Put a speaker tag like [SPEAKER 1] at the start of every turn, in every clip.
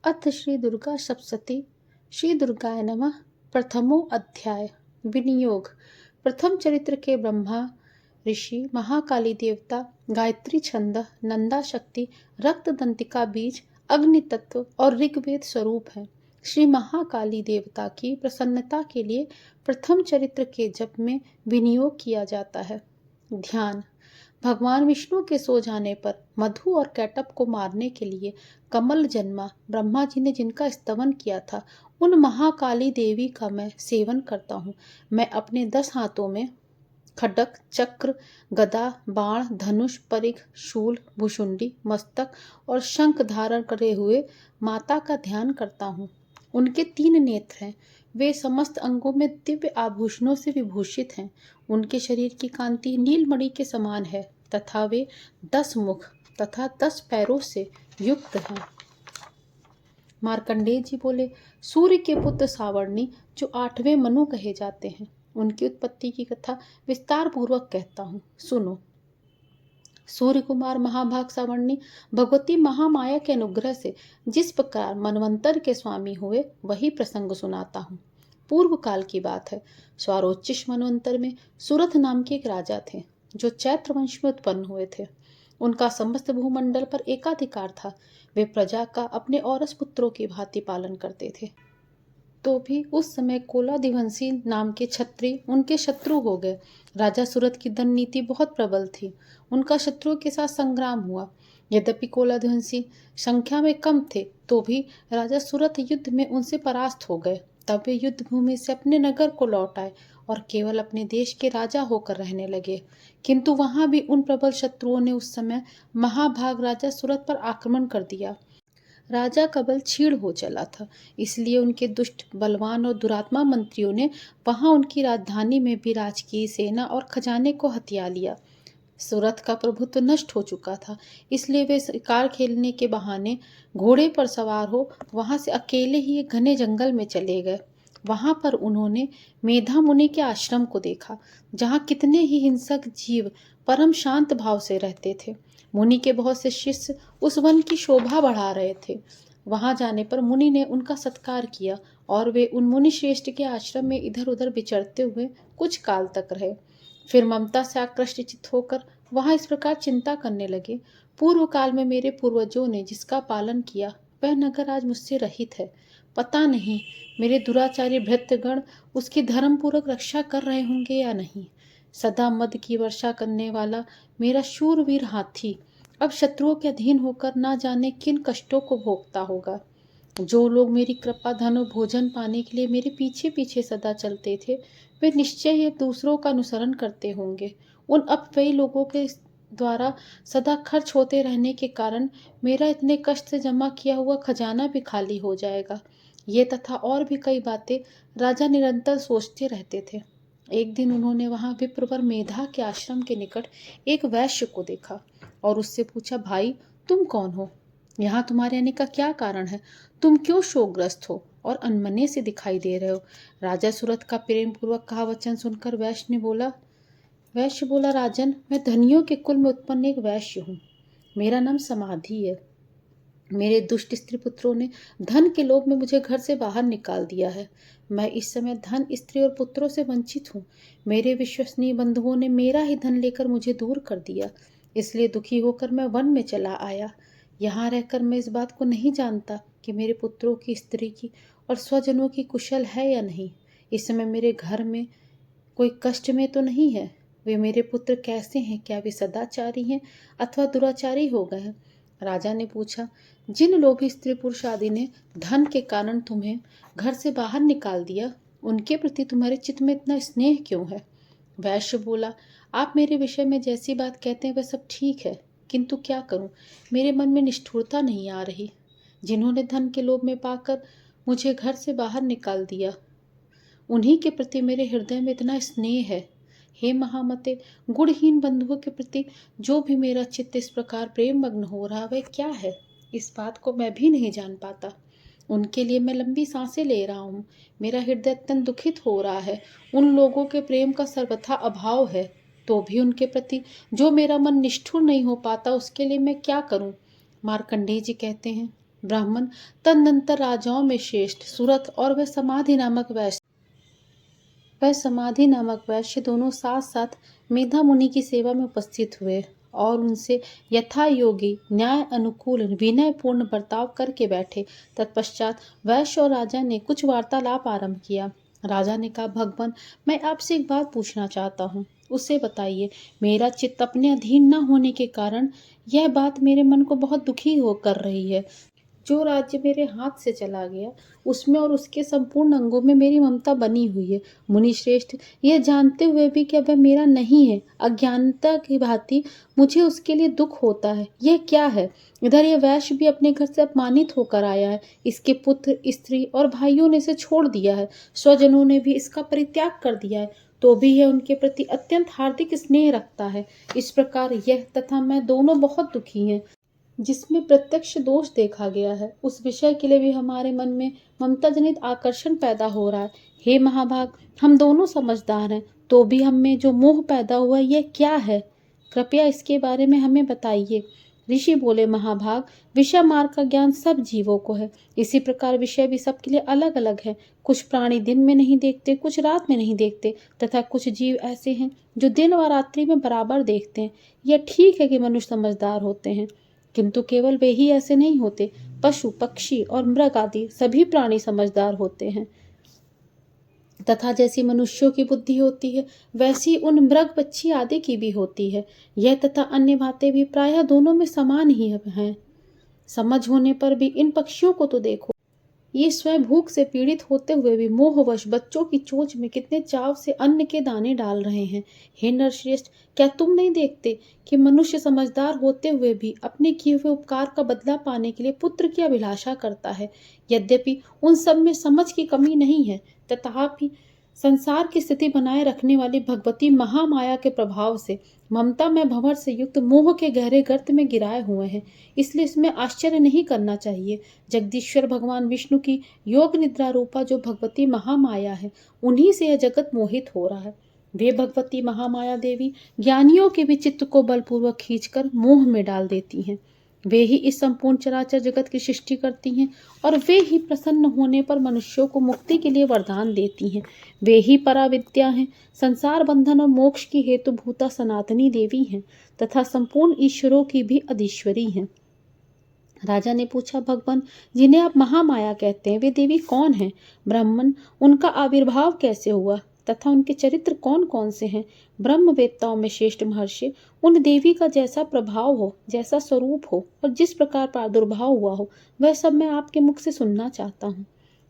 [SPEAKER 1] अथ श्री दुर्गा सप्तशती श्री दुर्गाय नमः। प्रथमो अध्याय विनियोग। प्रथम चरित्र के ब्रह्मा ऋषि, महाकाली देवता, गायत्री छंद, नंदा शक्ति, रक्त दंतिका बीज, अग्नि तत्व और ऋग्वेद स्वरूप है। श्री महाकाली देवता की प्रसन्नता के लिए प्रथम चरित्र के जप में विनियोग किया जाता है। ध्यान। भगवान विष्णु के सो जाने पर मधु और कैटअप को मारने के लिए कमल जन्मा ब्रह्मा जी ने जिनका स्तवन किया था, उन महाकाली देवी का मैं सेवन करता हूँ। मैं अपने 10 हाथों में खड्ग, चक्र, गदा, बाण, धनुष, परिघ, शूल, भुशुंडी, मस्तक और शंख धारण करे हुए माता का ध्यान करता हूँ। उनके 3 नेत्र हैं। वे समस्त अंगों में दिव्य आभूषणों से विभूषित हैं। उनके शरीर की कांति नीलमणि के समान है तथा वे 10 मुख तथा 10 पैरों से युक्त हैं। मार्कंडेय जी बोले, सूर्य के पुत्र सावर्णी जो 8वें मनु कहे जाते हैं, उनकी उत्पत्ति की कथा विस्तार पूर्वक कहता हूँ, सुनो। सूर्य कुमार महाभाग सावर्णी भगवती महामाया के अनुग्रह से जिस प्रकार मनवंतर के स्वामी हुए, वही प्रसंग सुनाता हूँ। पूर्व काल की बात है। स्वारोच्चिष मनवंतर में सुरथ नाम के एक राजा थे, जो चैत्र वंश में उत्पन्न हुए थे। उनका समस्त भूमंडल पर एकाधिकार था। वे प्रजा का अपने औरस पुत्रों की भांति पालन करते थे। तो भी उस समय कोलादिवंशी नाम के छत्री उनके शत्रु हो गए। राजा सुरथ की धन नीति बहुत प्रबल थी। उनका शत्रुओं के साथ संग्राम हुआ। यद्यपि कोलादिवंशी संख्या में कम थे, तो भी राजा सुरथ युद्ध में उनसे परास्त हो गए। तब वे युद्ध भूमि से अपने नगर को लौट आए और केवल अपने देश के राजा होकर रहने लगे। किंतु वहां भी उन प्रबल शत्रुओं ने उस समय महाभाग राजा सुरथ पर आक्रमण कर दिया। राजा का बल क्षीण हो चला था, इसलिए उनके दुष्ट, बलवान और दुरात्मा मंत्रियों ने वहां उनकी राजधानी में भी राजकीय सेना और खजाने को हथिया लिया। सुरथ का प्रभुत्व नष्ट हो चुका था, इसलिए वे शिकार खेलने के बहाने घोड़े पर सवार हो वहां से अकेले ही एक घने जंगल में चले गए। वहां पर उन्होंने मेधा मुनि के आश्रम को देखा, जहां कितने ही हिंसक जीव परम शांत भाव से रहते थे। मुनि के बहुत से शिष्य उस वन की शोभा बढ़ा रहे थे। वहां जाने पर मुनि ने उनका सत्कार किया और वे उन मुनि श्रेष्ठ के आश्रम में इधर उधर विचरते हुए कुछ काल तक रहे। फिर ममता से आकृष्ट होकर वहां इस प्रकार चिंता करने लगे, पूर्व काल में मेरे पूर्वजों ने जिसका पालन किया, वह नगर आज मुझसे रहित है। पता नहीं मेरे दुराचारी भृत्यगण उसकी धर्म पूर्वक रक्षा कर रहे होंगे या नहीं। सदा मद की वर्षा करने वाला मेरा शूरवीर हाथी अब शत्रुओं के अधीन होकर ना जाने किन कष्टों को भोगता होगा। जो लोग मेरी कृपा, धन और भोजन पाने के लिए मेरे पीछे पीछे सदा चलते थे, वे निश्चय ही दूसरों का अनुसरण करते होंगे। उन अपव्ययी लोगों के द्वारा सदा खर्च होते रहने के कारण मेरा इतने कष्ट से जमा किया हुआ खजाना भी खाली हो जाएगा। ये तथा और भी कई बातें राजा निरंतर सोचते रहते थे। एक दिन उन्होंने वहां विप्रवर मेधा के आश्रम के निकट एक वैश्य को देखा और उससे पूछा, भाई तुम कौन हो? यहाँ तुम्हारे आने का क्या कारण है? तुम क्यों शोकग्रस्त हो और अनमने से दिखाई दे रहे हो? राजा सुरथ का प्रेम पूर्वक कहा वचन सुनकर वैश्य बोला, राजन, मैं धनियों के कुल में उत्पन्न एक वैश्य हूँ। मेरा नाम समाधि है। मेरे दुष्ट स्त्री पुत्रों ने धन के लोभ में मुझे घर से बाहर निकाल दिया है। मैं इस समय धन, स्त्री और पुत्रों से वंचित हूँ। मेरे विश्वसनीय बंधुओं ने मेरा ही धन लेकर मुझे दूर कर दिया, इसलिए दुखी होकर मैं वन में चला आया। यहाँ रहकर मैं इस बात को नहीं जानता कि मेरे पुत्रों की, स्त्री की और स्वजनों की कुशल है या नहीं। इस समय मेरे घर में कोई कष्ट में तो नहीं है। वे मेरे पुत्र कैसे हैं? क्या वे सदाचारी हैं अथवा दुराचारी हो गए हैं? राजा ने पूछा, जिन लोभी स्त्री पुरुष आदि ने धन के कारण तुम्हें घर से बाहर निकाल दिया, उनके प्रति तुम्हारे चित्त में इतना स्नेह क्यों है? वैश्य बोला, आप मेरे विषय में जैसी बात कहते हैं वह सब ठीक है, किंतु क्या करूं, मेरे मन में निष्ठुरता नहीं आ रही। जिन्होंने धन के लोभ में पाकर मुझे घर से बाहर निकाल दिया, उन्हीं के प्रति मेरे हृदय में इतना स्नेह है। हे महामते, गुणहीन बंधुओं के प्रति जो भी मेरा चित्त इस प्रकार प्रेम मग्न हो रहा, वह क्या है? इस बात को मैं भी नहीं जान पाता। उनके लिए मैं लंबी सांसें ले रहा हूँ। मेरा हृदय अत्यंत दुखित हो रहा है। उन लोगों के प्रेम का सर्वथा अभाव है, तो भी उनके प्रति जो मेरा मन निष्ठुर नहीं हो पाता, उसके लिए मैं क्या करूं? मार्कंडेय जी कहते हैं, ब्राह्मण तदनंतर राजाओं में श्रेष्ठ सुरथ और वह समाधि नामक वैश्य दोनों साथ साथ मेधा मुनि की सेवा में उपस्थित हुए और उनसे यथा योगी न्याय अनुकूल विनय पूर्ण बर्ताव करके बैठे। तत्पश्चात वैश्य और राजा ने कुछ वार्तालाप आरंभ किया। राजा ने कहा, भगवान, मैं आपसे एक बात पूछना चाहता हूँ, उसे बताइए। मेरा चित्त अपने अधीन न होने के कारण यह बात मेरे मन को बहुत दुखी हो कर रही है। जो राज्य मेरे हाथ से चला गया उसमें और उसके संपूर्ण अंगों में मेरी ममता बनी हुई है। मुनि श्रेष्ठ, यह जानते हुए भी कि अब वह मेरा नहीं है, अज्ञानता की भांति मुझे उसके लिए दुख होता है। यह क्या है? इधर यह वैश्य भी अपने घर से अपमानित होकर आया है। इसके पुत्र, स्त्री और भाइयों ने इसे छोड़ दिया है। स्वजनों ने भी इसका परित्याग कर दिया है, तो भी यह उनके प्रति अत्यंत हार्दिक स्नेह रखता है। इस प्रकार यह तथा मैं दोनों बहुत दुखी हैं। जिसमें प्रत्यक्ष दोष देखा गया है उस विषय के लिए भी हमारे मन में ममता जनित आकर्षण पैदा हो रहा है। हे महाभाग, हम दोनों समझदार हैं, तो भी हम में जो मोह पैदा हुआ यह क्या है? कृपया इसके बारे में हमें बताइए। ऋषि बोले, महाभाग, विषय मार्ग का ज्ञान सब जीवों को है। इसी प्रकार विषय भी सबके लिए अलग अलग है। कुछ प्राणी दिन में नहीं देखते, कुछ रात में नहीं देखते, तथा कुछ जीव ऐसे हैं जो दिन व रात्रि में बराबर देखते हैं। यह ठीक है कि मनुष्य समझदार होते हैं, किंतु केवल वे ही ऐसे नहीं होते। पशु, पक्षी और मृग आदि सभी प्राणी समझदार होते हैं, तथा जैसी मनुष्यों की बुद्धि होती है वैसी उन मृग, पक्षी आदि की भी होती है। यह तथा अन्य बातें भी प्रायः दोनों में समान ही हैं। समझ होने पर भी इन पक्षियों को तो देखो, ये स्वयं भूख से पीड़ित होते हुए भी मोहवश बच्चों की चोंच में कितने चाव से अन्न के दाने डाल रहे हैं। हे नरश्रेष्ठ, क्या तुम नहीं देखते कि मनुष्य समझदार होते हुए भी अपने किए हुए उपकार का बदला पाने के लिए पुत्र की अभिलाषा करता है? यद्यपि उन सब में समझ की कमी नहीं है, तथापि संसार की स्थिति बनाए रखने वाली भगवती महामाया के प्रभाव से ममता में भंवर से युक्त मोह के गहरे गर्त में गिराए हुए हैं। इसलिए इसमें आश्चर्य नहीं करना चाहिए। जगदीश्वर भगवान विष्णु की योग निद्रा रूपा जो भगवती महामाया है, उन्हीं से यह जगत मोहित हो रहा है। वे भगवती महामाया देवी ज्ञानियों के भी चित्त को बलपूर्वक खींचकर मोह में डाल देती हैं। वे ही इस संपूर्ण चराचर जगत की सृष्टि करती हैं और वे ही प्रसन्न होने पर मनुष्यों को मुक्ति के लिए वरदान देती हैं। वे ही पराविद्या हैं, संसार बंधन और मोक्ष की हेतुभूता सनातनी देवी हैं, तथा संपूर्ण ईश्वरों की भी अधीश्वरी हैं। राजा ने पूछा, भगवान, जिन्हें आप महामाया कहते हैं वे देवी कौन हैं? ब्राह्मण, उनका आविर्भाव कैसे हुआ तथा उनके चरित्र कौन कौन से हैं? ब्रह्मवेत्ताओं में श्रेष्ठ महर्षि, उन देवी का जैसा प्रभाव हो, जैसा स्वरूप हो और जिस प्रकार प्रादुर्भाव हुआ हो, वह सब मैं आपके मुख से सुनना चाहता हूँ।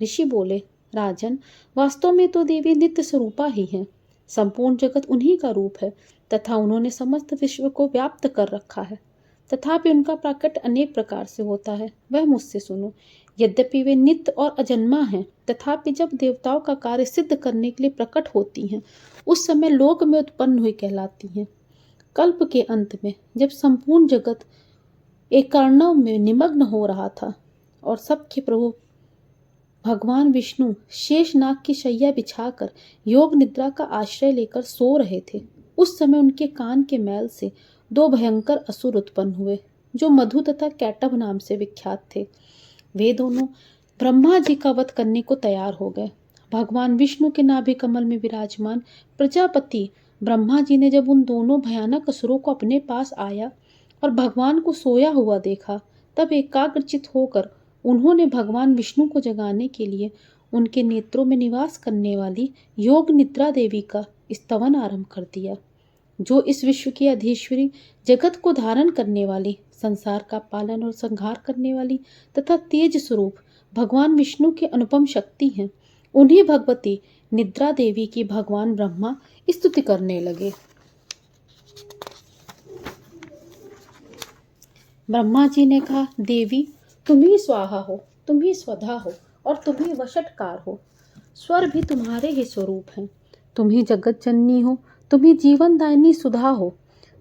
[SPEAKER 1] ऋषि बोले, राजन, वास्तव में तो देवी नित्य स्वरूपा ही है। संपूर्ण जगत उन्हीं का रूप है तथा उन्होंने समस्त विश्व को व्याप्त कर रखा है। तथापि उनका प्रकट अनेक प्रकार से होता है, वह मुझसे सुनो। यद्यपि वे नित्य और अजन्मा हैं, तथापि जब देवताओं का कार्य सिद्ध करने के लिए प्रकट होती हैं, उस समय लोक में उत्पन्न हुई कहलाती हैं। कल्प के अंत में जब संपूर्ण जगत एक कार्णव में निमग्न हो रहा था और सबके प्रभु भगवान विष्णु शेषनाग की शैया बिछाकर योग निद्रा का आश्रय लेकर सो रहे थे, उस समय उनके कान के मैल से दो भयंकर असुर उत्पन्न हुए जो मधु तथा कैटभ नाम से विख्यात थे। वे दोनों ब्रह्मा जी का वध करने को तैयार हो गए। भगवान विष्णु के नाभि कमल में विराजमान प्रजापति ब्रह्मा जी ने जब उन दोनों भयानक असुरों को अपने पास आया और भगवान को सोया हुआ देखा, तब एकाग्रचित होकर उन्होंने भगवान विष्णु को जगाने के लिए उनके नेत्रों में निवास करने वाली योग निद्रा देवी का स्तवन आरंभ कर दिया, जो इस विश्व की अधीश्वरी, जगत को धारण करने वाली, संसार का पालन और संहार करने वाली तथा तेज स्वरूप भगवान विष्णु की अनुपम शक्ति हैं। उन्हीं भगवती निद्रा देवी की भगवान ब्रह्मा स्तुति करने लगे। ब्रह्मा जी ने कहा, देवी, तुम ही स्वाहा हो, तुम ही स्वधा हो और तुम ही वशटकार हो। स्वर भी तुम्हारे ही स्वरूप हैं। तुम ही जगत जननी हो, तुम ही जीवन दायिनी सुधा हो।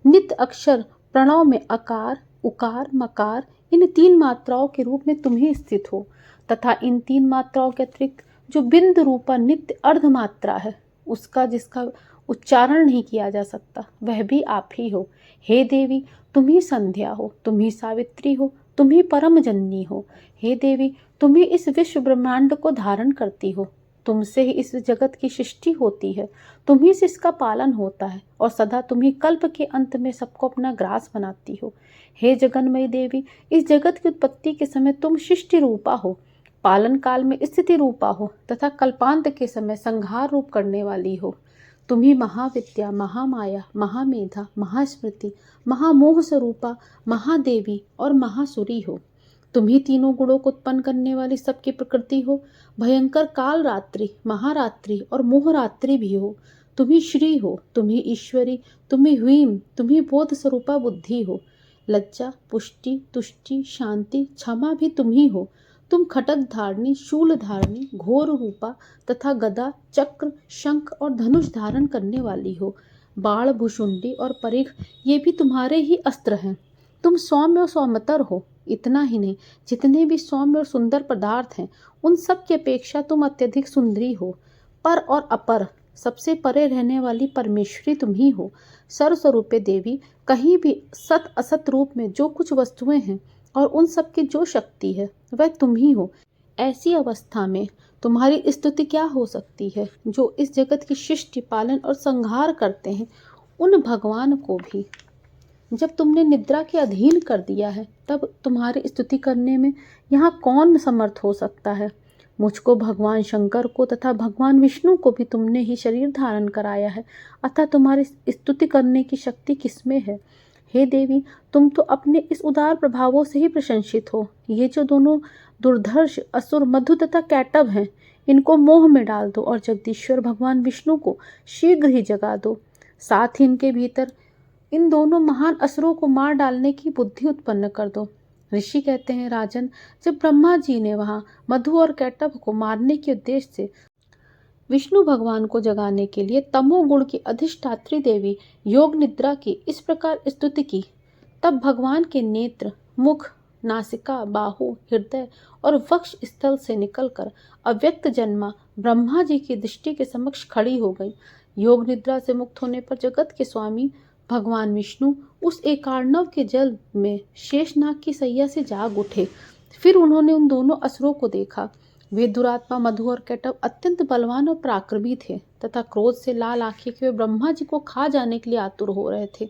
[SPEAKER 1] नित्य अक्षर प्रणव में अकार, उकार, मकार इन तीन मात्राओं के रूप में तुम ही स्थित हो, तथा इन तीन मात्राओं के अतिरिक्त जो बिंद रूपा नित्य अर्ध मात्रा है, उसका जिसका उच्चारण नहीं किया जा सकता, वह भी आप ही हो। हे देवी, तुम ही संध्या हो, तुम ही सावित्री हो, तुम ही परम जननी हो। हे देवी, तुम ही इस विश्व ब्रह्मांड को धारण करती हो। तुमसे ही इस जगत की सृष्टि होती है, तुम ही से इसका पालन होता है और सदा तुम ही कल्प के अंत में सबको अपना ग्रास बनाती हो। हे जगन्मयी देवी, इस जगत की उत्पत्ति के समय तुम सृष्टि रूपा हो, पालन काल में स्थिति रूपा हो तथा कल्पांत के समय संहार रूप करने वाली हो। तुम ही महाविद्या, महामाया, महामेधा, महास्मृति, महामोह स्वरूपा, महादेवी और महासुरी हो। तुम ही तीनों गुणों को उत्पन्न करने वाली सबकी प्रकृति हो। भयंकर काल रात्रि, महारात्रि और मोहरात्रि भी हो। तुम ही श्री हो, तुम ही ईश्वरी, तुम ही ह्रीम, तुम ही बोध स्वरूपा बुद्धि हो। लज्जा, पुष्टि, तुष्टि, शांति, क्षमा भी तुम ही हो। तुम खटक धारणी, शूल धारणी, घोर रूपा तथा गदा, चक्र, शंख और धनुष धारण करने वाली हो। बाण, भुशुंडी और परिघ ये भी तुम्हारे ही अस्त्र हैं। तुम सौम्य और सौम्यतर हो। इतना ही नहीं, जितने भी सौम्य और सुंदर पदार्थ हैं उन सब की अपेक्षा तुम अत्यधिक सुंदरी हो। पर और अपर, सबसे परे रहने वाली परमेश्वरी तुम ही हो। सर्वस्वरूपे देवी, कहीं भी सत असत रूप में जो कुछ वस्तुएं हैं और उन सब की जो शक्ति है वह तुम ही हो। ऐसी अवस्था में तुम्हारी स्तुति क्या हो सकती है? जो इस जगत की सृष्टि, पालन और संहार करते हैं, उन भगवान को भी जब तुमने निद्रा के अधीन कर दिया है, तब तुम्हारी स्तुति करने में यहाँ कौन समर्थ हो सकता है? मुझको, भगवान शंकर को तथा भगवान विष्णु को भी तुमने ही शरीर धारण कराया है, अतः तुम्हारी स्तुति करने की शक्ति किसमें है? हे देवी, तुम तो अपने इस उदार प्रभावों से ही प्रशंसित हो। ये जो दोनों दुर्धर्ष असुर मधु तथा कैटभ हैं, इनको मोह में डाल दो और जगदीश्वर भगवान विष्णु को शीघ्र ही जगा दो। साथ ही इनके भीतर इन दोनों महान असुरों को मार डालने की बुद्धि उत्पन्न कर दो। ऋषि कहते हैं, राजन, जब ब्रह्मा जी ने वहां मधु और कैटभ को मारने के उद्देश्य से विष्णु भगवान को जगाने के लिए तमोगुण की अधिष्ठात्री देवी योग निद्रा की इस प्रकार स्तुति की, तब भगवान के नेत्र, मुख, नासिका, बाहु, हृदय और वक्ष स्थल से निकलकर अव्यक्त जन्मा ब्रह्मा जी की दृष्टि के समक्ष खड़ी हो गई। योग निद्रा से मुक्त होने पर जगत के स्वामी भगवान विष्णु उस एकार्णव के जल में शेषनाग की सैया से जाग उठे। फिर उन्होंने उन दोनों असुरों को देखा। वे दुरात्मा मधु और कैटभ अत्यंत बलवान और पराक्रमी थे तथा क्रोध से लाल आंखें के वे ब्रह्मा जी को खा जाने के लिए आतुर हो रहे थे।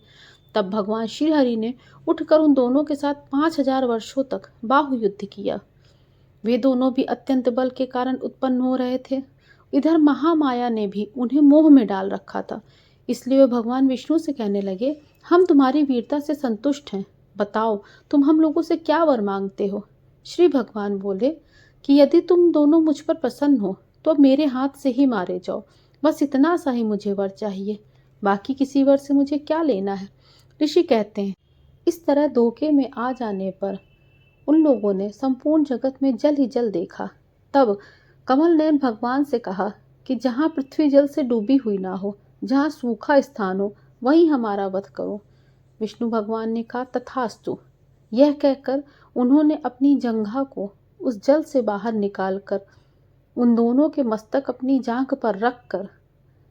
[SPEAKER 1] तब भगवान श्री हरि ने उठकर उन दोनों के साथ 5000 वर्षों तक बाहु युद्ध किया। वे दोनों भी अत्यंत बल के कारण उत्पन्न हो रहे थे। इधर महामाया ने भी उन्हें मोह में डाल रखा था। इसलिए वे भगवान विष्णु से कहने लगे, हम तुम्हारी वीरता से संतुष्ट हैं, बताओ तुम हम लोगों से क्या वर मांगते हो? श्री भगवान बोले कि यदि तुम दोनों मुझ पर प्रसन्न हो तो मेरे हाथ से ही मारे जाओ, बस इतना सा ही मुझे वर चाहिए, बाकी किसी वर से मुझे क्या लेना है। ऋषि कहते हैं, इस तरह धोखे में आ जाने पर उन लोगों ने संपूर्ण जगत में जल ही जल देखा। तब कमल नयन भगवान से कहा कि जहाँ पृथ्वी जल से डूबी हुई ना हो, जहाँ सूखा स्थान हो, वहीं हमारा वध करो। विष्णु भगवान ने कहा, तथास्तु। यह कहकर उन्होंने अपनी जंघा को उस जल से बाहर निकालकर उन दोनों के मस्तक अपनी जांघ पर रखकर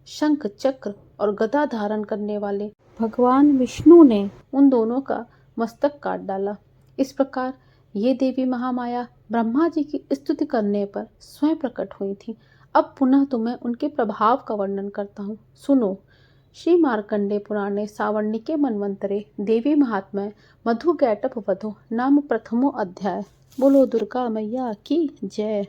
[SPEAKER 1] शंख, चक्र और गदा धारण करने वाले भगवान विष्णु ने उन दोनों का मस्तक काट डाला। इस प्रकार ये देवी महामाया ब्रह्मा जी की स्तुति करने पर स्वयं प्रकट हुई थी। अब पुनः तुम्हें उनके प्रभाव का वर्णन करता हूँ, सुनो। श्री मार्कंडे पुराणे सावर्णिके मन्वंतरे देवी महात्म्य मधु कैटभ वधो नाम प्रथमो अध्याय। बोलो दुर्गा मैया की जय।